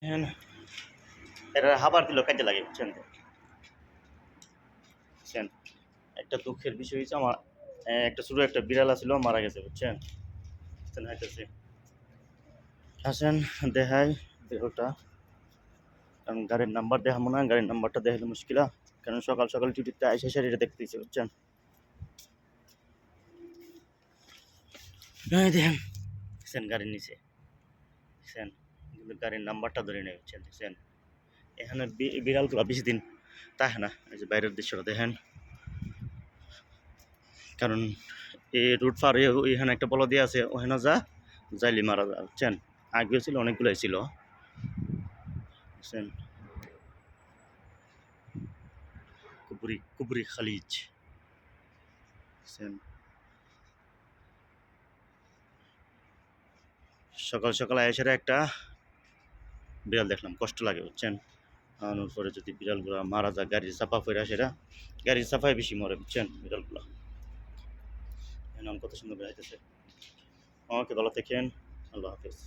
হ্যাঁ না, এরা হাবার দিল কাজে লাগে বুঝছেন তো? বুঝছেন, একটা দুঃখের বিষয় হয়েছে আমার, একটা ছোটো একটা বিড়াল আছিল মারা গেছে বুঝছেন। বুঝছেন হাইতেছে, আসেন দেখাই দেহটা, কারণ গাড়ির নাম্বার দেখাবো না, গাড়ির নাম্বারটা দেখালে মুশকিলা, কারণ সকাল সকাল ডিউটিতে আইসা শাড়িটা দেখতেছে বুঝছেন। এই দেখেন, দেখছেন গাড়ির নিচে, দেখছেন, কিন্তু গাড়ির নাম্বারটা ধরে নেই বুঝছেন। দেখছেন এখানে বিড়ালগুলো বেশি দিন তাই না, এই যে বাইরের দৃশ্যটা দেখেন, কারণ এই রুট পার এখানে একটা বল দিয়ে আছে, ওখানে যাইলি মারা যা বুঝছেন। আগেও ছিল, অনেকগুলোই ছিল বুঝছেন। কুবরি কুবরি খালিজ বুঝছেন। সকাল সকাল আয়েসের একটা বিড়াল দেখলাম, কষ্ট লাগে বুঝছেন। আনার পরে যদি বিড়ালগুলো মারা যায়, গাড়ির চাপা ফেরা, সেটা গাড়ির চাপায় বেশি মরে বুঝছেন বিড়ালগুলো। কত সুন্দর বেড়াইতেছে। আমাকে ভালো থাকেন, আল্লাহ হাফেজ।